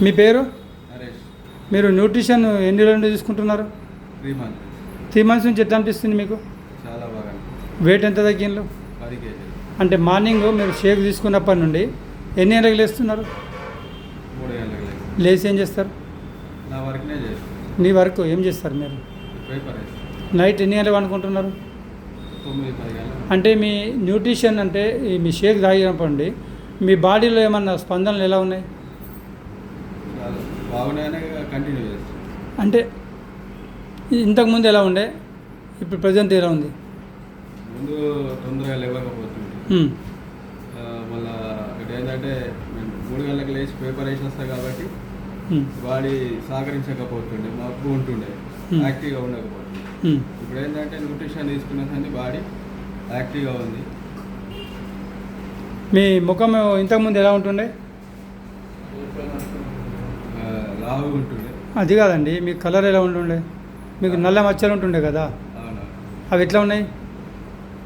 మీ పేరు? నరేష్. మీరు న్యూట్రిషన్ ఎన్ని రోజుల నుండి తీసుకుంటున్నారు? 3 months. 3 months నుంచి ఎట్లా అనిపిస్తుంది మీకు? చాలా బాగా. వెయిట్ ఎంత తగ్గిండ్రు? 10 kg. అంటే మార్నింగ్ మీరు షేక్ తీసుకున్నప్పటి నుండి ఎన్ని గంటలకు లేస్తున్నారు? 3 గంటలకు లేచి ఏం చేస్తారు? నా వర్క్నే చేస్తాను. నీ వర్క్ ఏం చేస్తారు మీరు? పేపర్ వేస్తాను. నైట్ ఎన్ని గంటలకు అనుకుంటున్నారు? 9-10 గంటలు. అంటే మీ న్యూట్రిషన్ అంటే మీ షేక్ తాగినప్పటి నుండి మీ బాడీలో ఏమన్నా స్పందనలు ఎలా ఉన్నాయి? చాలా బాగున్నాయనే కంటిన్యూ చేస్తాను. అంటే ఇంతకుముందు ఎలా ఉండే, ఇప్పుడు ప్రజెంట్ ఎలా ఉంది? ముందు తొందరగా లేవకపోతుంది. మళ్ళీ ఇక్కడ ఏంటంటే మేము 3 గంటలకు లేచి పేపర్ వేసి వస్తాం కాబట్టి బాడీ సహకరించకపోతుండే, మబ్బు ఉంటుండే, యాక్టివ్గా ఉండకపోతుంది. ఇప్పుడు ఏంటంటే న్యూట్రిషన్ తీసుకున్న బాడీ యాక్టివ్గా ఉంది. మీ ముఖం ఇంతకుముందు ఎలా ఉంటుండే? లావు ఉంటుండే. అది కాదండి, మీ కలర్ ఎలా ఉంటుండే? మీకు నల్ల మచ్చలు ఉంటుండే కదా, అవునా? అవి ఎట్లా ఉన్నాయి?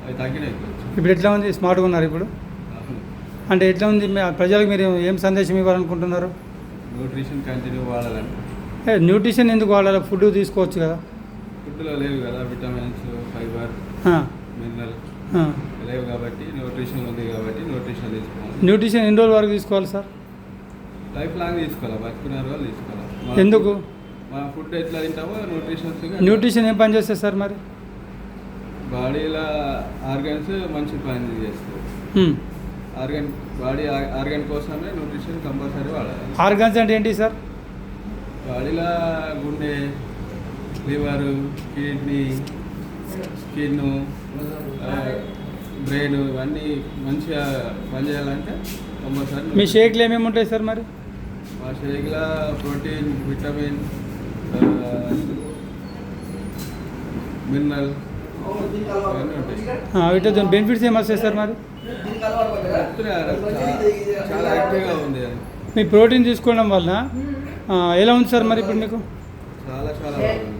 అవి తగ్గినాయి. ఇప్పుడు ఎట్లా ఉంది? స్మార్ట్గా ఉన్నారు ఇప్పుడు? అంటే ఎట్లా ఉంది? ప్రజలకు మీరు ఏం సందేశం ఇవ్వాలనుకుంటున్నారు? న్యూట్రిషన్ కంటిన్యూ వాడాలని. న్యూట్రిషన్ ఎందుకు వాడాలి? ఫుడ్ తీసుకోవచ్చు కదా. ఫుడ్లో లేవు కదా విటమిన్స్, ఫైబర్, మినరల్ లేవు కాబట్టి న్యూట్రిషన్ ఉంది కాబట్టి న్యూట్రిషన్ తీసుకోవాలి. న్యూట్రిషన్ ఎన్ని రోజుల వరకు తీసుకోవాలి సార్? లైఫ్ లాంగ్ తీసుకోవాలి, బతుకునే రోజులు తీసుకోవాలి. ఎందుకు? మన ఫుడ్ ఎట్లా తింటామో న్యూట్రిషన్ ఏం పని చేస్తుంది సార్ మరి? బాడీలో ఆర్గన్స్ మంచి పని చేస్తుంది. బాడీ ఆర్గన్ కోసమే న్యూట్రిషన్ కంపల్సరీ వాడాలి. ఆర్గన్స్ అంటే ఏంటి సార్? బాడీలో గుండె, లివర్, కిడ్నీ, స్కిన్, బ్రెయిన్ ఇవన్నీ మంచిగా పనిచేయాలంటే కంపల్సరీ. మీ షేక్లు ఏమేమి ఉంటాయి సార్ మరి? మా షేక్లో ప్రోటీన్, విటమిన్, మినరల్ ఇవన్నీ ఉంటాయి. వీటితో బెనిఫిట్స్ ఏమి వస్తాయి సార్ మరి? చాలా యాక్టివ్గా ఉంది. మీ ప్రోటీన్ తీసుకోవడం వలన ఎలా ఉంది సార్ మరి ఇప్పుడు మీకు? చాలా చాలా బాగుంది.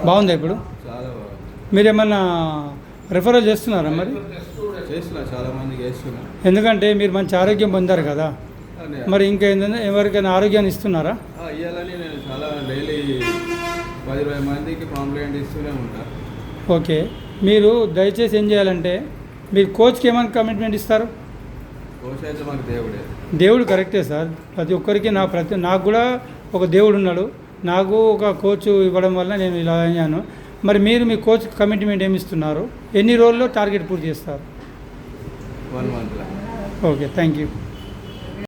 బాగుందా ఇప్పుడు? చాలా బాగుంది. మీరు ఏమన్నా రిఫరల్ చేస్తున్నారా మరి? చేస్తున్నా, చాలా మందికి చేస్తున్నా. ఎందుకంటే మీరు మంచి ఆరోగ్యం పొందారు కదా, మరి ఇంకా ఏంటంటే ఎవరికైనా ఆరోగ్యాన్ని ఇస్తున్నారా? ఇవ్వాలని నేను చాలా డైలీ 10-20 మందికి కాంప్లిమెంట్ ఇస్తూనే ఉంటా. ఓకే, మీరు దయచేసి ఏం చేయాలంటే మీరు కోచ్కి ఏమైనా కమిట్మెంట్ ఇస్తారు? కోచ్ అయితే మాకు దేవుడే. దేవుడు కరెక్టే సార్, ప్రతి ఒక్కరికి నాకు కూడా ఒక దేవుడు ఉన్నాడు. నాకు ఒక కోచ్ ఇవ్వడం వల్ల నేను ఇలా అయ్యాను. మరి మీరు మీ కోచ్ కమిట్మెంట్ ఏమి ఇస్తున్నారు? ఎన్ని రోజుల్లో టార్గెట్ పూర్తి చేస్తారు? 1 month. Okay, thank you.